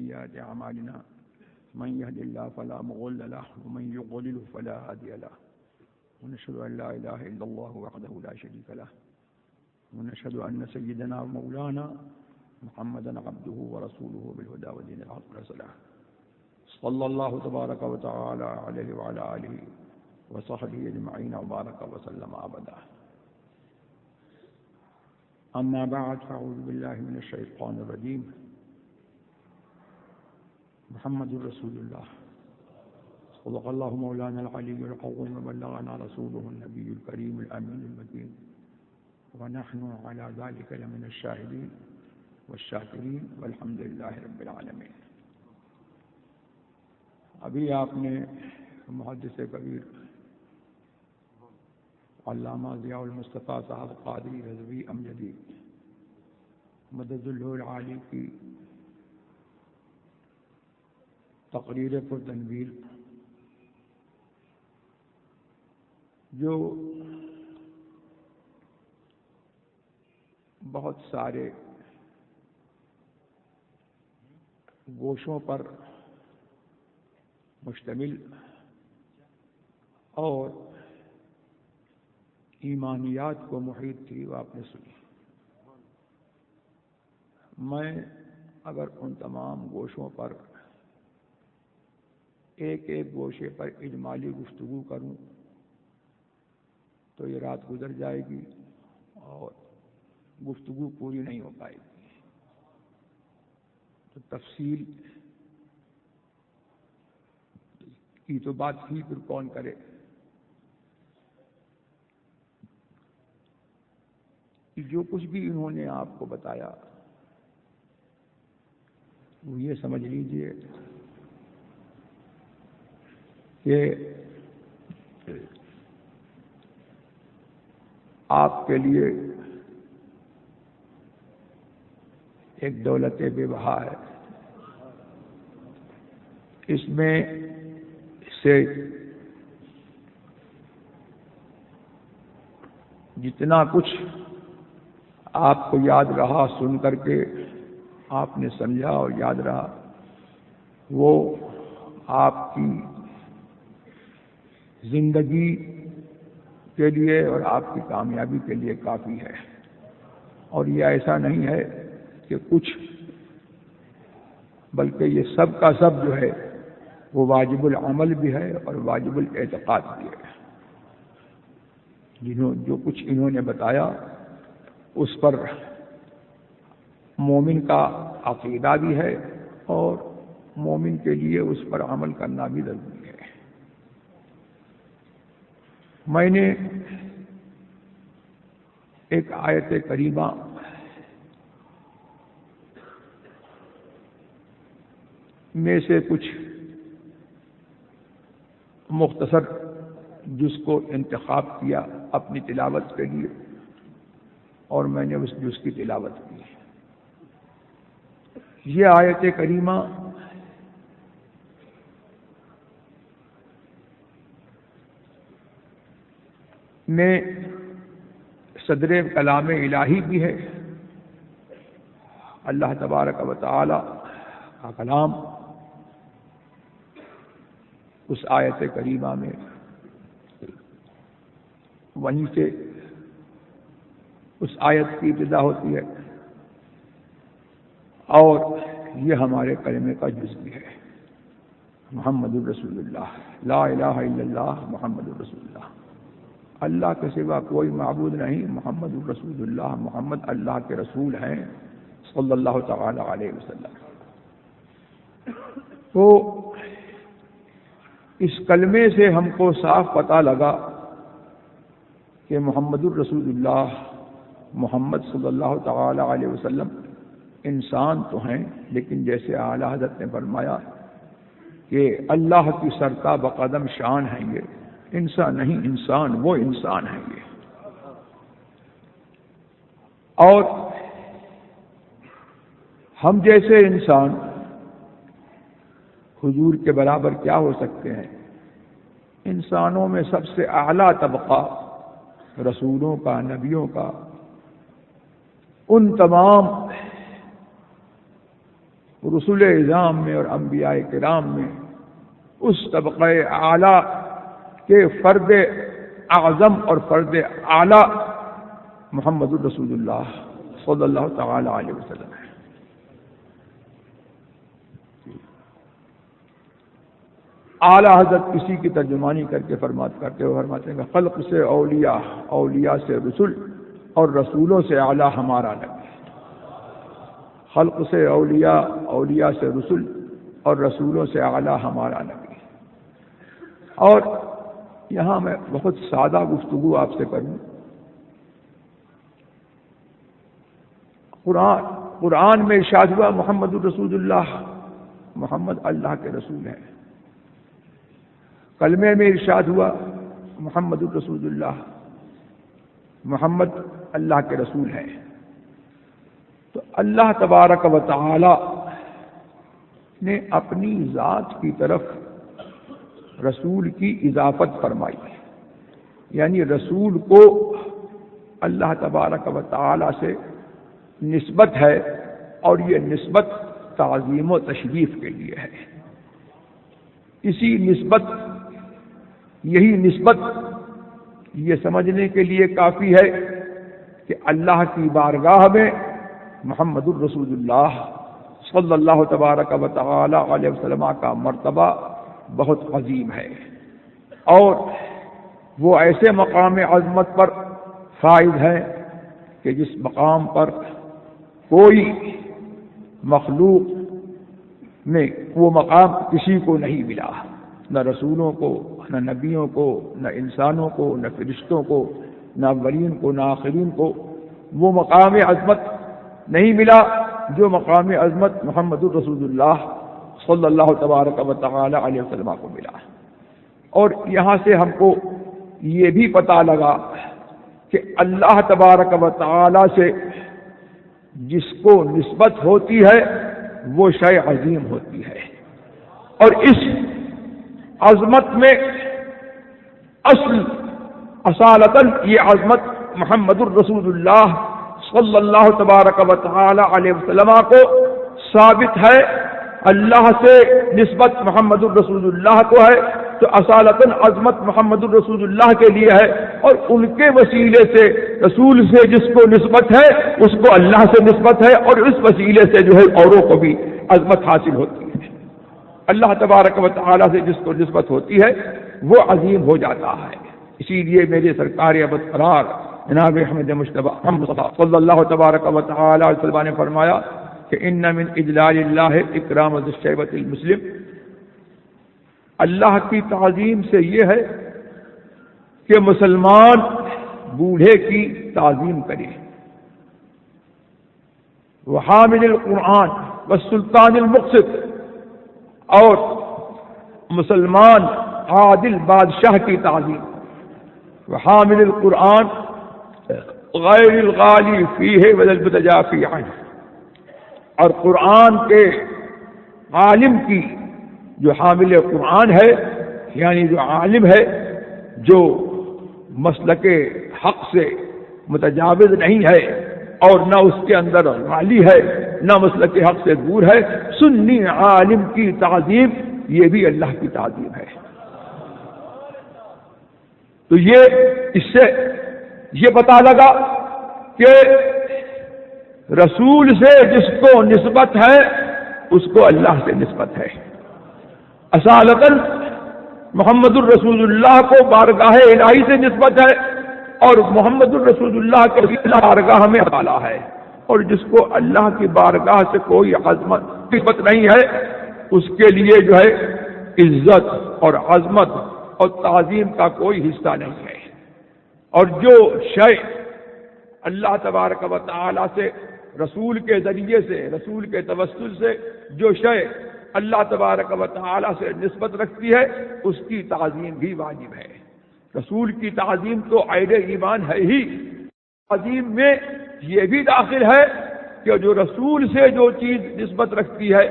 سيئات أعمالنا من يهد الله فلا مضل له ومن يضلل فلا هادي له ونشهد أن لا إله إلا الله وحده لا شريك له ونشهد أن سيدنا ومولانا محمدا عبده ورسوله بالهدى ودين الحق والسلام صلى الله تبارك وتعالى عليه وعلى آله وصحبه أجمعين وبارك وسلم أبدا. أما بعد فأعوذ بالله من الشيطان الرجيم. محمد رسول الله صدق الله مولانا العلي العظيم وبلغنا رسوله النبي الكريم الأمين المكين ونحن على ذلك لمن الشاهدين والشاكرين والحمد لله رب العالمين. ابھی آپ نے محدث کبیر علامہ ضیاء المصطفیٰ صاحب قادری رضوی امجدی مدد اللہ العالی کی تقریر پر تنویر جو بہت سارے گوشوں پر مشتمل اور ایمانیات کو محیط تھی، وہ آپ نے سنی. میں اگر ان تمام گوشوں پر ایک ایک گوشے پر اجمالی گفتگو کروں تو یہ رات گزر جائے گی اور گفتگو پوری نہیں ہو پائے گی. تو تفصیل کی تو بات ہی پھر کون کرے. جو کچھ بھی انہوں نے آپ کو بتایا وہ یہ سمجھ لیجئے کہ آپ کے لیے ایک دولت بے بہا ہے. اس میں سے جتنا کچھ آپ کو یاد رہا سن کر کے آپ نے سمجھا اور یاد رہا وہ آپ کی زندگی کے لیے اور آپ کی کامیابی کے لیے کافی ہے. اور یہ ایسا نہیں ہے کہ کچھ، بلکہ یہ سب کا سب جو ہے وہ واجب العمل بھی ہے اور واجب الاعتقاد بھی ہے. جو کچھ انہوں نے بتایا اس پر مومن کا عقیدہ بھی ہے اور مومن کے لیے اس پر عمل کرنا بھی ضروری ہے. میں نے ایک آیت کریمہ میں سے کچھ مختصر جز کو انتخاب کیا اپنی تلاوت کے لیے اور میں نے اس جز کی تلاوت کی. یہ آیت کریمہ میں صدر کلام الہی بھی ہے. اللہ تبارک و تعالی کا کلام اس آیت کریمہ میں وہیں سے اس آیت کی ابتدا ہوتی ہے اور یہ ہمارے کلمے کا جز بھی ہے. محمد الرسول اللہ، لا الہ الا اللہ محمد الرسول اللہ. اللہ کے سوا کوئی معبود نہیں، محمد الرسول اللہ، محمد اللہ کے رسول ہیں صلی اللہ تعالی علیہ وسلم. تو اس کلمے سے ہم کو صاف پتہ لگا کہ محمد الرسول اللہ محمد صلی اللہ تعالی علیہ وسلم انسان تو ہیں، لیکن جیسے اعلیٰ حضرت نے فرمایا کہ اللہ کی سرتا بقدم شان ہیں، یہ انسان نہیں، انسان وہ انسان ہیں یہ. اور ہم جیسے انسان حضور کے برابر کیا ہو سکتے ہیں؟ انسانوں میں سب سے اعلیٰ طبقہ رسولوں کا، نبیوں کا، ان تمام رسول اعظام میں اور انبیاء کرام میں اس طبقہ اعلیٰ کے فرد اعظم اور فرد اعلیٰ محمد الرسول اللہ صلی اللہ تعالی علیہ وسلم ہے۔ اعلیٰ حضرت کسی کی ترجمانی کر کے کرتے ہوئے فرماتے ہیں کہ خلق سے اولیاء، اولیاء سے رسول، اور رسولوں سے اعلیٰ ہمارا نبی۔ خلق سے اولیاء، اولیاء سے رسول، اور رسولوں سے اعلیٰ ہمارا نبی۔ اور یہاں میں بہت سادہ گفتگو آپ سے کروں۔ قرآن میں ارشاد ہوا محمد الرسول اللہ، محمد اللہ کے رسول ہیں۔ کلمے میں ارشاد ہوا محمد الرسول اللہ، محمد اللہ کے رسول ہیں۔ تو اللہ تبارک و تعالی نے اپنی ذات کی طرف رسول کی اضافت فرمائی ہے، یعنی رسول کو اللہ تبارک و تعالی سے نسبت ہے، اور یہ نسبت تعظیم و تشریف کے لیے ہے۔ اسی نسبت، یہی نسبت یہ سمجھنے کے لیے کافی ہے کہ اللہ کی بارگاہ میں محمد الرسول اللہ صلی اللہ تبارک و تعالی علیہ وسلم کا مرتبہ بہت عظیم ہے، اور وہ ایسے مقام عظمت پر فائز ہے کہ جس مقام پر کوئی مخلوق میں وہ مقام کسی کو نہیں ملا، نہ رسولوں کو، نہ نبیوں کو، نہ انسانوں کو، نہ فرشتوں کو، نہ اولین کو، نہ آخرین کو وہ مقام عظمت نہیں ملا جو مقام عظمت محمد الرسول اللہ صلی اللہ تبارک و تعالی علیہ وسلم کو ملا۔ اور یہاں سے ہم کو یہ بھی پتہ لگا کہ اللہ تبارک و تعالی سے جس کو نسبت ہوتی ہے وہ شے عظیم ہوتی ہے، اور اس عظمت میں اصالتاً یہ عظمت محمد الرسول اللہ صلی اللہ تبارک و تعالی علیہ وسلم کو ثابت ہے۔ اللہ سے نسبت محمد الرسول اللہ کو ہے تو اصالتاً عظمت محمد الرسول اللہ کے لیے ہے، اور ان کے وسیلے سے رسول سے جس کو نسبت ہے اس کو اللہ سے نسبت ہے، اور اس وسیلے سے جو ہے اوروں کو بھی عظمت حاصل ہوتی ہے۔ اللہ تبارک و تعالی سے جس کو نسبت ہوتی ہے وہ عظیم ہو جاتا ہے۔ اسی لیے میرے سرکار ابد قرار جناب احمد مجتبی محمد صلی اللہ تبارک و تعالی علیہ وسلم نے فرمایا کہ ان من اجلال اللہ اکرام ذی الشیبۃ المسلم، اللہ کی تعظیم سے یہ ہے کہ مسلمان بوڑھے کی تعظیم کرے، وحامل القرآن والسلطان المقسط، اور مسلمان عادل بادشاہ کی تعظیم، وحامل القرآن غیر الغالی فیہ ولا المتجافی عنہ، اور قرآن کے عالم کی، جو حامل قرآن ہے یعنی جو عالم ہے، جو مسلک حق سے متجاوز نہیں ہے اور نہ اس کے اندر غالی ہے نہ مسلک حق سے دور ہے، سنی عالم کی تعظیم یہ بھی اللہ کی تعظیم ہے۔ تو اس سے یہ پتہ لگا کہ رسول سے جس کو نسبت ہے اس کو اللہ سے نسبت ہے۔ اصالتاً محمد الرسول اللہ کو بارگاہ الہی سے نسبت ہے، اور محمد الرسول اللہ کے بارگاہ میں تعالی ہے، اور جس کو اللہ کی بارگاہ سے کوئی عظمت نسبت نہیں ہے اس کے لیے جو ہے عزت اور عظمت اور تعظیم کا کوئی حصہ نہیں ہے۔ اور جو شے اللہ تبارک و تعالی سے رسول کے ذریعے سے، رسول کے توسل سے جو شے اللہ تبارک و تعالی سے نسبت رکھتی ہے اس کی تعظیم بھی واجب ہے۔ رسول کی تعظیم تو عین ایمان ہے ہی، تعظیم میں یہ بھی داخل ہے کہ جو رسول سے جو چیز نسبت رکھتی ہے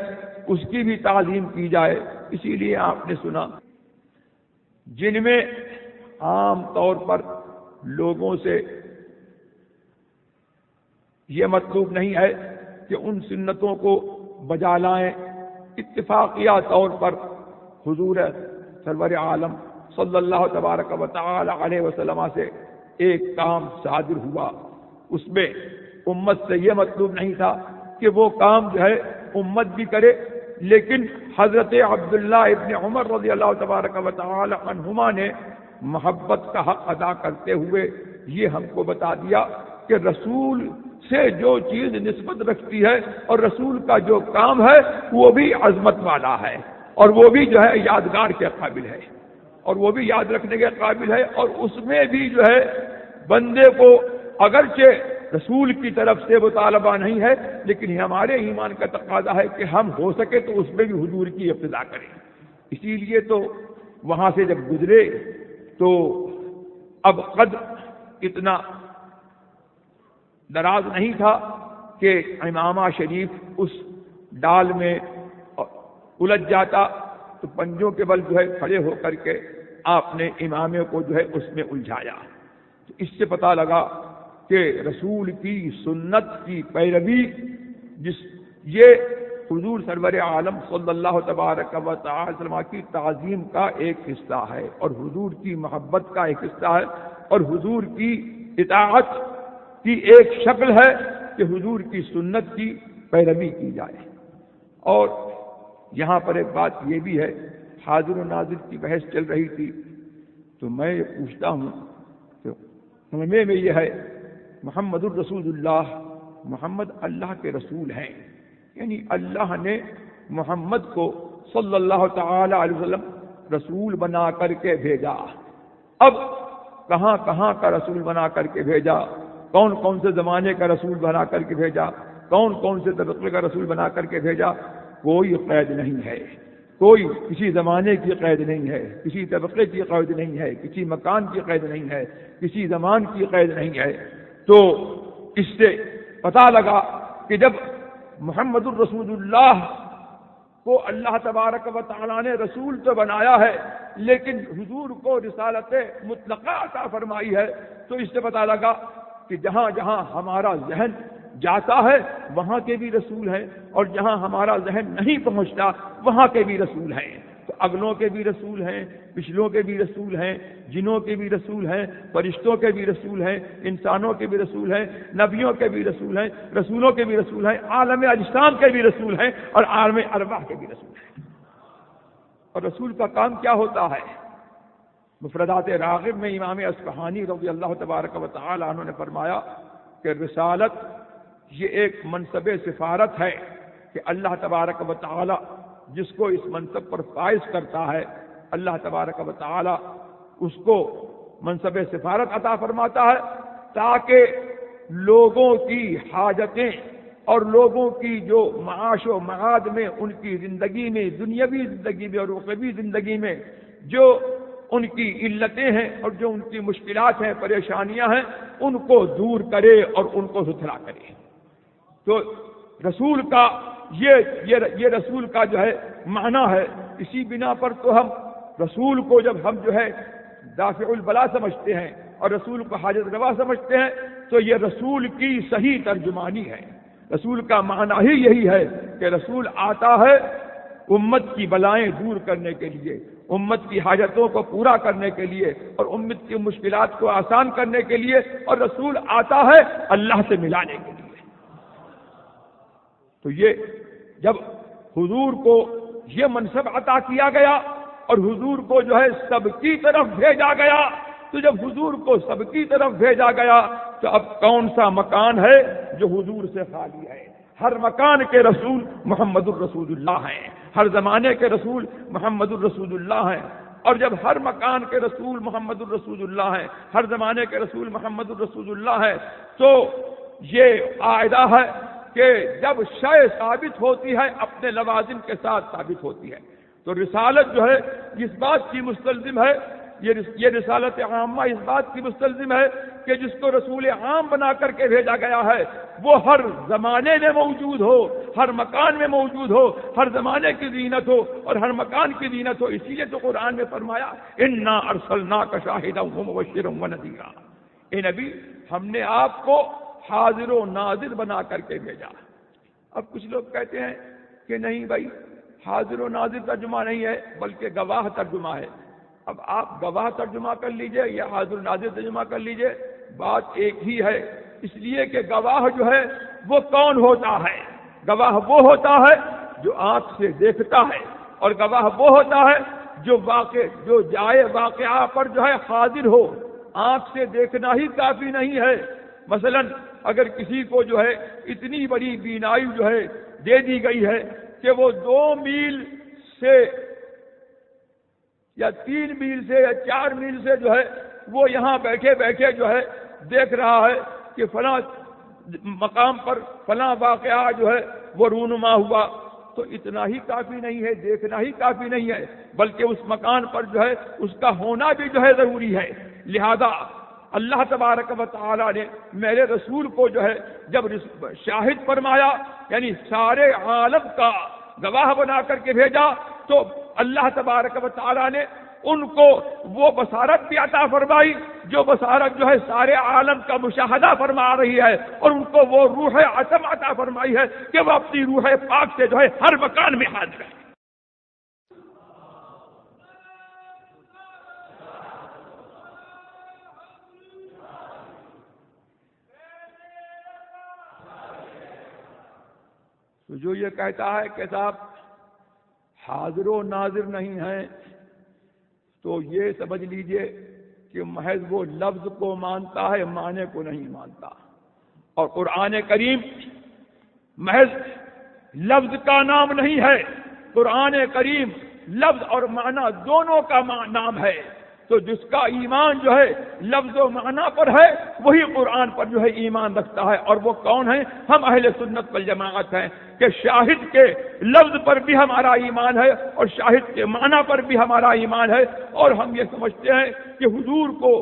اس کی بھی تعظیم کی جائے۔ اسی لیے آپ نے سنا جن میں عام طور پر لوگوں سے یہ مطلوب نہیں ہے کہ ان سنتوں کو بجا لائیں۔ اتفاقیہ طور پر حضور سرور عالم صلی اللہ تبارک و تعالی علیہ وسلم سے ایک کام صادر ہوا، اس میں امت سے یہ مطلوب نہیں تھا کہ وہ کام جو ہے امت بھی کرے، لیکن حضرت عبداللہ ابن عمر رضی اللہ تبارک و تعالی عنہما نے محبت کا حق ادا کرتے ہوئے یہ ہم کو بتا دیا کہ رسول سے جو چیز نسبت رکھتی ہے اور رسول کا جو کام ہے وہ بھی عظمت والا ہے، اور وہ بھی جو ہے یادگار کے قابل ہے، اور وہ بھی یاد رکھنے کے قابل ہے، اور اس میں بھی جو ہے بندے کو اگرچہ رسول کی طرف سے مطالبہ نہیں ہے، لیکن ہمارے ایمان کا تقاضا ہے کہ ہم ہو سکے تو اس میں بھی حضور کی اقتدا کریں۔ اسی لیے تو وہاں سے جب گزرے تو اب قد اتنا دراز نہیں تھا کہ امامہ شریف اس ڈال میں الجھ جاتا، تو پنجوں کے بل جو ہے کھڑے ہو کر کے آپ نے امامے کو جو ہے اس میں الجھایا۔ تو اس سے پتہ لگا کہ رسول کی سنت کی پیروی، یہ حضور سرور عالم صلی اللہ تبارک و تعالی وسلم کی تعظیم کا ایک حصہ ہے، اور حضور کی محبت کا ایک حصہ ہے، اور حضور کی اطاعت کی ایک شکل ہے کہ حضور کی سنت کی پیروی کی جائے۔ اور یہاں پر ایک بات یہ بھی ہے، حاضر و ناظر کی بحث چل رہی تھی، تو میں یہ پوچھتا ہوں کہ سمجھنے میں یہ ہے محمد الرسول اللہ، محمد اللہ کے رسول ہیں، یعنی اللہ نے محمد کو صلی اللہ تعالی علیہ وسلم رسول بنا کر کے بھیجا۔ اب کہاں کہاں کا رسول بنا کر کے بھیجا، کون کون سے زمانے کا رسول بنا کر کے بھیجا، کون کون سے طبقے کا رسول بنا کر کے بھیجا، کوئی قید نہیں ہے، کوئی کسی زمانے کی قید نہیں ہے، کسی طبقے کی قید نہیں ہے، کسی مکان کی قید نہیں ہے، کسی زمان کی قید نہیں ہے۔ تو اس سے پتہ لگا کہ جب محمد الرسول اللہ کو اللہ تبارک و تعالیٰ نے رسول تو بنایا ہے، لیکن حضور کو رسالت مطلقہ عطا فرمائی ہے، تو اس سے پتہ لگا کہ جہاں جہاں ہمارا ذہن جاتا ہے وہاں کے بھی رسول ہیں، اور جہاں ہمارا ذہن نہیں پہنچتا وہاں کے بھی رسول ہیں۔ تو اگلوں کے بھی رسول ہیں، پچھلوں کے بھی رسول ہیں، جنوں کے بھی رسول ہیں، فرشتوں کے بھی رسول ہیں، انسانوں کے بھی رسول ہیں، نبیوں کے بھی رسول ہیں، رسولوں کے بھی رسول ہیں، عالم اجسام کے بھی رسول ہیں، اور عالم ارواح کے بھی رسول ہیں۔ اور رسول کا کام کیا ہوتا ہے؟ مفردات راغب میں امام اصفہانی رضی اللہ تبارک و تعالی عنہ نے فرمایا کہ رسالت یہ ایک منصب سفارت ہے کہ اللہ تبارک و تعالی جس کو اس منصب پر فائز کرتا ہے، اللہ تبارک و تعالی اس کو منصب سفارت عطا فرماتا ہے، تاکہ لوگوں کی حاجتیں اور لوگوں کی جو معاش و معاد میں ان کی زندگی میں، دنیاوی زندگی میں اور اخروی زندگی میں جو ان کی علتیں ہیں اور جو ان کی مشکلات ہیں، پریشانیاں ہیں، ان کو دور کرے اور ان کو ستھرا کرے۔ تو رسول کا یہ رسول کا جو ہے معنی ہے۔ اسی بنا پر تو ہم رسول کو جب ہم جو ہے دافع البلا سمجھتے ہیں اور رسول کو حاجت روا سمجھتے ہیں، تو یہ رسول کی صحیح ترجمانی ہے۔ رسول کا معنی ہی یہی ہے کہ رسول آتا ہے امت کی بلائیں دور کرنے کے لیے، امت کی حاجتوں کو پورا کرنے کے لیے، اور امت کی مشکلات کو آسان کرنے کے لیے، اور رسول آتا ہے اللہ سے ملانے کے لیے۔ تو یہ جب حضور کو یہ منصب عطا کیا گیا اور حضور کو جو ہے سب کی طرف بھیجا گیا، تو جب حضور کو سب کی طرف بھیجا گیا تو اب کون سا مکان ہے جو حضور سے خالی ہے؟ ہر مکان کے رسول محمد الرسول اللہ ہیں، ہر زمانے کے رسول محمد الرسول اللہ ہیں، اور جب ہر مکان کے رسول محمد الرسول اللہ ہیں، ہر زمانے کے رسول محمد الرسول اللہ ہیں، تو یہ قاعدہ ہے کہ جب شے ثابت ہوتی ہے اپنے لوازم کے ساتھ ثابت ہوتی ہے۔ تو رسالت جو ہے اس بات کی مستلزم ہے، یہ رسالت عامہ اس بات کی مستلزم ہے کہ جس کو رسول عام بنا کر کے بھیجا گیا ہے وہ ہر زمانے میں موجود ہو، ہر مکان میں موجود ہو، ہر زمانے کی زینت ہو اور ہر مکان کی زینت ہو۔ اسی لیے تو قرآن میں فرمایا انا ارسلناک شاہدا ومبشرا ونذیرا، اے نبی ہم نے آپ کو حاضر و ناظر بنا کر کے بھیجا۔ اب کچھ لوگ کہتے ہیں کہ نہیں بھائی حاضر و ناظر ترجمہ نہیں ہے بلکہ گواہ ترجمہ ہے. اب آپ گواہ ترجمہ کر لیجئے یا حاضر و ناظر ترجمہ کر لیجئے، بات ایک ہی ہے. اس لیے کہ گواہ جو ہے وہ کون ہوتا ہے؟ گواہ وہ ہوتا ہے جو آنکھ سے دیکھتا ہے، اور گواہ وہ ہوتا ہے جو جائے واقعہ پر جو ہے حاضر ہو. آنکھ سے دیکھنا ہی کافی نہیں ہے. مثلا اگر کسی کو جو ہے اتنی بڑی بینائی جو ہے دے دی گئی ہے کہ وہ 2 میل سے یا 3 میل سے یا 4 میل سے جو ہے وہ یہاں بیٹھے بیٹھے جو ہے دیکھ رہا ہے کہ فلاں مقام پر فلاں واقعہ جو ہے وہ رونما ہوا، تو اتنا ہی کافی نہیں ہے، دیکھنا ہی کافی نہیں ہے، بلکہ اس مکان پر جو ہے اس کا ہونا بھی جو ہے ضروری ہے. لہذا اللہ تبارک و تعالی نے میرے رسول کو جو ہے جب شاہد فرمایا، یعنی سارے عالم کا گواہ بنا کر کے بھیجا، تو اللہ تبارک و تعالی نے ان کو وہ بصارت بھی عطا فرمائی جو بصارت جو ہے سارے عالم کا مشاہدہ فرما رہی ہے، اور ان کو وہ روح عظم عطا فرمائی ہے کہ وہ اپنی روح پاک سے جو ہے ہر مکان میں حاضر ہے. تو جو یہ کہتا ہے کہ صاحب حاضر و ناظر نہیں ہیں، تو یہ سمجھ لیجئے کہ محض وہ لفظ کو مانتا ہے، معنی کو نہیں مانتا. اور قرآن کریم محض لفظ کا نام نہیں ہے، قرآن کریم لفظ اور معنی دونوں کا نام ہے. تو جس کا ایمان جو ہے لفظ و معنی پر ہے وہی قرآن پر جو ہے ایمان رکھتا ہے. اور وہ کون ہیں؟ ہم اہل سنت والجماعت ہیں کہ شاہد کے لفظ پر بھی ہمارا ایمان ہے اور شاہد کے معنی پر بھی ہمارا ایمان ہے. اور ہم یہ سمجھتے ہیں کہ حضور کو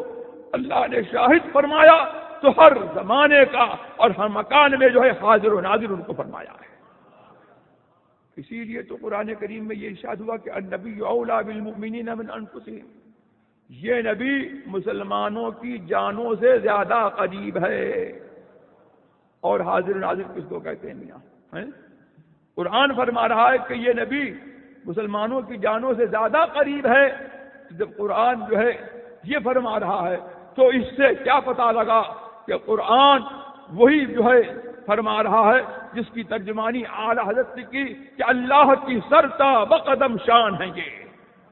اللہ نے شاہد فرمایا تو ہر زمانے کا اور ہر مکان میں جو ہے حاضر و ناظر ان کو فرمایا ہے. اسی لیے تو قرآن کریم میں یہ ارشاد ہوا کہ النبی اولیٰ بالمؤمنین من انفسہم، یہ نبی مسلمانوں کی جانوں سے زیادہ قریب ہے. اور حاضر ناظر کس کو کہتے ہیں میاں؟ قرآن فرما رہا ہے کہ یہ نبی مسلمانوں کی جانوں سے زیادہ قریب ہے. جب قرآن جو ہے یہ فرما رہا ہے تو اس سے کیا پتہ لگا کہ قرآن وہی جو ہے فرما رہا ہے جس کی ترجمانی اعلی حضرت نے کی کہ اللہ کی سرتا بقدم شان ہے. یہ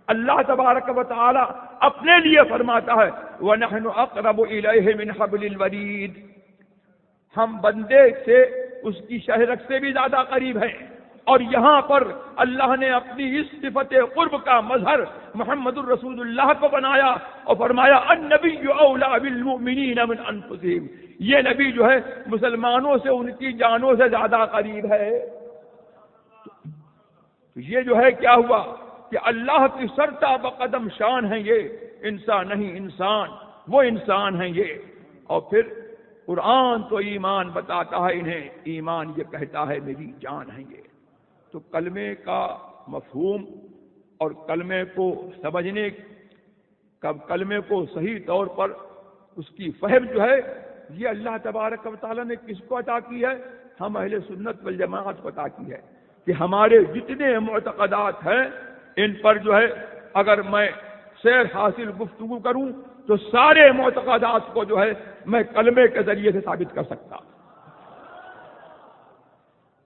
اللہ تبارک و تعالی اپنے لیے فرماتا ہے وَنَحْنُ أَقْرَبُ إِلَيْهِ مِنْ حَبْلِ الْوَرِيدِ، ہم بندے سے اس کی شہرک سے بھی زیادہ قریب ہیں. اور یہاں پر اللہ نے اپنی اس صفت قرب کا مظہر محمد الرسول اللہ کو بنایا اور فرمایا النبی اولیٰ بالمؤمنین من انفسہم، یہ نبی جو ہے مسلمانوں سے ان کی جانوں سے زیادہ قریب ہے. تو یہ جو ہے کیا ہوا کہ اللہ کی سرتا بقدم شان ہے. یہ انسان نہیں، انسان وہ انسان ہیں یہ. اور پھر قرآن تو ایمان بتاتا ہے انہیں، ایمان یہ کہتا ہے میری جان ہے یہ. تو کلمے کا مفہوم اور کلمے کو سمجھنے کلمے کو صحیح طور پر اس کی فہم جو ہے یہ اللہ تبارک و تعالیٰ نے کس کو عطا کی ہے؟ ہم اہل سنت والجماعت کو عطا کی ہے کہ ہمارے جتنے معتقدات ہیں ان پر جو ہے اگر میں سیر حاصل گفتگو کروں تو سارے معتقدات کو جو ہے میں کلمے کے ذریعے سے ثابت کر سکتا.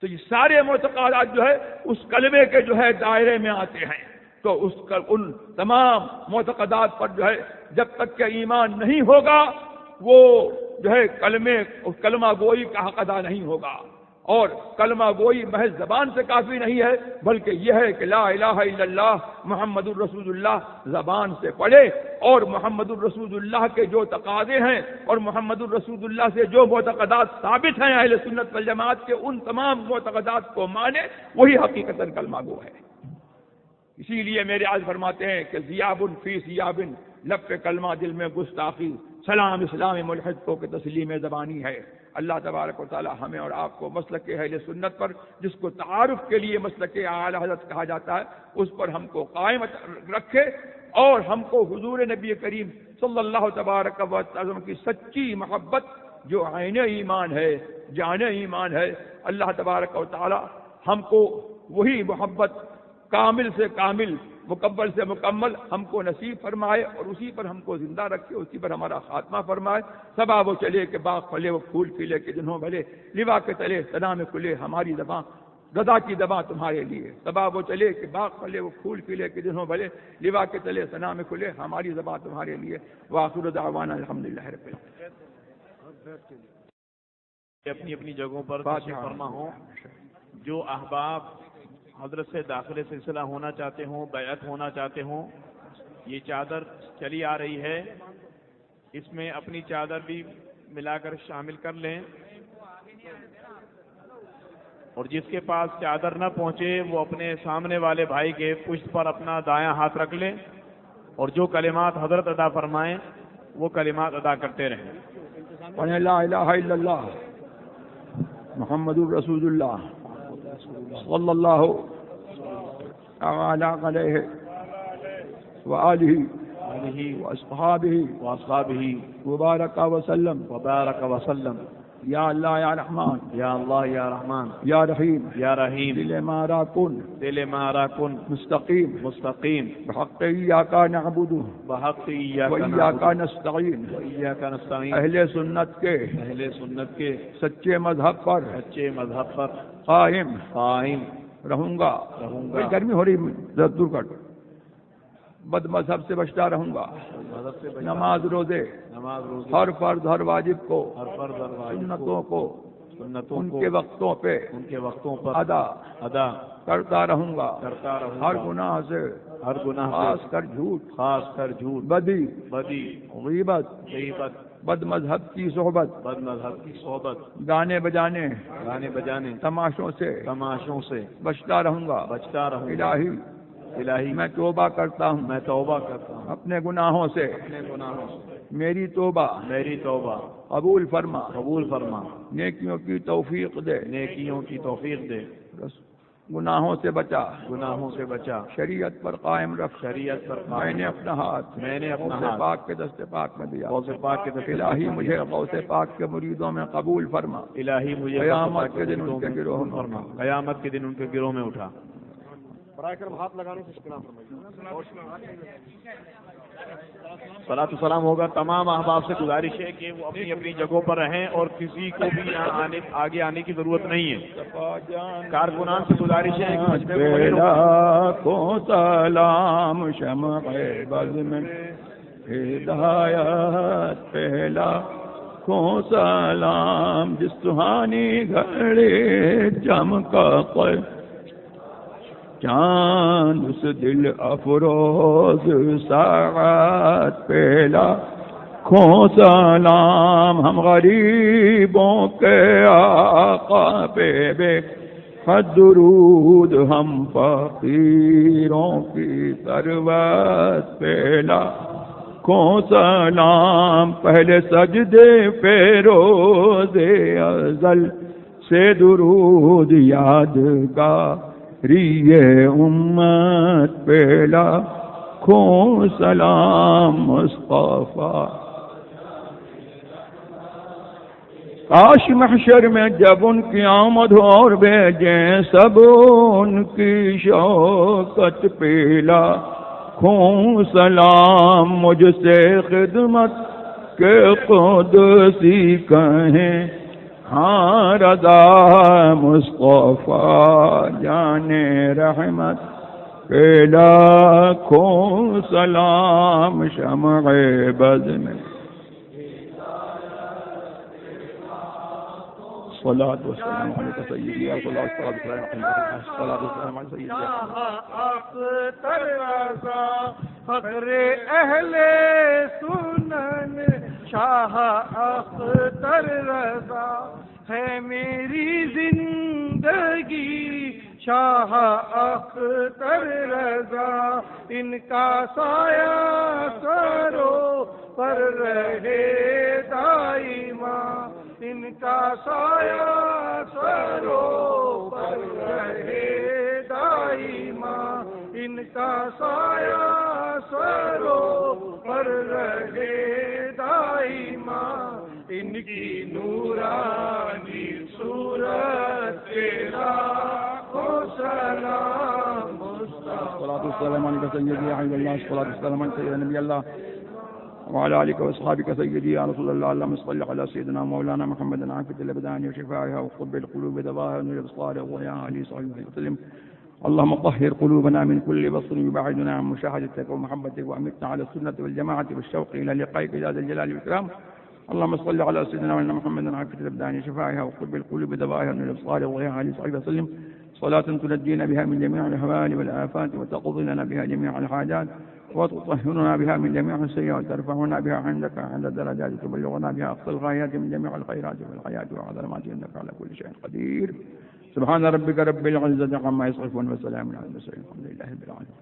تو یہ سارے معتقدات جو ہے اس کلمے کے جو ہے دائرے میں آتے ہیں. تو ان تمام معتقدات پر جو ہے جب تک کہ ایمان نہیں ہوگا وہ جو ہے کلمہ گوئی کا حق ادا نہیں ہوگا. اور کلمہ گوئی محض زبان سے کافی نہیں ہے بلکہ یہ ہے کہ لا الہ الا اللہ محمد الرسول اللہ زبان سے پڑھے اور محمد الرسول اللہ کے جو تقاضے ہیں اور محمد الرسول اللہ سے جو معتقدات ثابت ہیں اہل سنت والجماعت کے ان تمام معتقدات کو مانے، وہی حقیقتاً کلمہ گو ہے. اسی لیے میرے آج فرماتے ہیں کہ ضیاب فی ثیاب لب پہ کلمہ دل میں گستاخی، سلام اسلام ملحد کو کہ تسلیم زبانی ہے. اللہ تبارک و تعالی ہمیں اور آپ کو مسلک اہل سنت پر، جس کو تعارف کے لیے مسلک اعلی حضرت کہا جاتا ہے، اس پر ہم کو قائم رکھے اور ہم کو حضور نبی کریم صلی اللہ تبارک و تعالی کی سچی محبت جو عین ایمان ہے، جان ایمان ہے، اللہ تبارک و تعالی ہم کو وہی محبت کامل سے کامل، مکمل سے مکمل ہم کو نصیب فرمائے اور اسی پر ہم کو زندہ رکھے، اسی پر ہمارا خاتمہ فرمائے۔ صبا وہ چلے کہ باغ پھلے وہ پھول کھلے کہ جنہوں بھلے، لوا کے تلے سنا میں کھلے ہماری زباں، رضا کی دباں تمہارے لیے۔ صبا وہ چلے کہ باغ پھلے وہ پھول کھلے کہ جنہوں بھلے، لوا کے تلے سنا میں کھلے ہماری زباں تمہارے لیے۔ وآخر دعوانا الحمدللہ رب العالمین۔ اپنی اپنی جگہوں پر تشریف فرما ہوں۔ جو احباب حضرت سے داخل سلسلہ ہونا چاہتے ہوں، بیعت ہونا چاہتے ہوں، یہ چادر چلی آ رہی ہے، اس میں اپنی چادر بھی ملا کر شامل کر لیں، اور جس کے پاس چادر نہ پہنچے وہ اپنے سامنے والے بھائی کے پشت پر اپنا دایاں ہاتھ رکھ لیں، اور جو کلمات حضرت ادا فرمائیں وہ کلمات ادا کرتے رہیں۔ پڑھیں لا الہ الا اللہ محمد الرسول اللہ صلی اللہ تعالی علیہ وآلہ واصحابہ وبارک وسلم۔ یا اللہ یا رحمان، یا اللہ یا رحمان، یا رحیم، یا رحیم، دل مارا کن کن مستقیم بحق ایاک نعبد بحق وایاک نستعین۔ نستعین۔ اہل سنت کے سچے مذہب پر قائم رہوں گا۔ بھائی گرمی ہو رہی، دور کٹ۔ بد مذہب سے بچتا رہوں گا۔ نماز روزے ہر فرض ہر واجب کو، سنتوں کو ان کے وقتوں پر ادا کرتا رہوں گا۔ ہر گناہ سے خاص کر جھوٹ، بدی، غیبت، بد مذہب کی صحبت، گانے بجانے تماشوں سے بچتا رہوں گا۔ الہی میں توبہ کرتا ہوں اپنے گناہوں سے، میری توبہ قبول فرما، نیکیوں کی توفیق دے، گناہوں سے بچا، شریعت پر قائم رکھ، میں نے اپنا ہاتھ غوث پاک کے دست پاک میں دیا۔ الہی مجھے غوث پاک کے مریدوں میں قبول فرما، قیامت کے دن ان کے گروہ میں اٹھا۔ برائے کرم ہاتھ لگانے سے اشتراک صلاۃ و سلام ہوگا۔ تمام احباب سے گزارش ہے کہ وہ اپنی اپنی جگہوں پر رہیں اور کسی کو بھی یہاں آگے آنے کی ضرورت نہیں ہے۔ کارکنان سے گزارش ہے کو سلام شمع بز میں ہدایت پہلا کو سلام، جس سہانی گھڑی چمکا چاند اس دل افروز ساعت پہلا کھو سلام، ہم غریبوں کے آقا پہ بے حد درود، ہم فقیروں کی ثروت پہلا کھو سلام، پہلے سجدے پہ روز ازل سے درود یادگار امت پہلا کھو سلام مصطفیٰ۔ کاش محشر میں جب ان کی آمد ہو اور بھیجیں سب ان کی شوکت پہلا کھو سلام، مجھ سے خدمت کے قدسی کہیں ہاں رضا مصطفیٰ جانے رحمت پہلا کھو سلام، شمع بز میں صلاۃ و سلام علیک سیدی صلاۃ و سلام علیک سیدی اختر رضا فخر اہل سنن شاہ اختر رضا ہے میری زندگی، شاہ اختر رضا ان کا سایہ سرو پر رہے دائما، ان کا سایہ سرو پر رہے دائما، ان کا سایہ سرو پر رہے دائما، ان کی نورانی صورت تیرا سلام مصطفیٰ. الصلاة والسلام عليك سيدي يا حبيب الله. الصلاة والسلام عليك يا نبي الله وعلى آلك وأصحابك سيدي يا رسول الله. اللهم صل على سيدنا مولانا محمد عافية الأبدان وشفائها وقرب القلوب دواها ونور الأبصار وضياءها عليه صلى الله عليه وسلم. اللهم طهر قلوبنا من كل بصر يبعدنا عن مشاهدتك ومحبتك وأمتنا على السنة والجماعة والشوق إلى لقائك يا ذا الجلال والإكرام. اللهم صل على سيدنا مولانا محمد عافية الأبدان وشفائها وقرب القلوب دواها ونور الأبصار وضياءها عليه صلى الله عليه وسلم. صلاة تنجينا بها من جميع الأهوال والآفات وتقضي لنا بها جميع الحاجات وتطهرنا بها من جميع السيئات وترفعنا بها عندك عند الدرجات وتبلغنا بها أقصى الغايات من جميع الخيرات والحياة وعظمات إنك على كل شيء قدير. سبحان ربك رب العزة عما يصفون وسلام على المرسلين الحمد لله رب العالمين.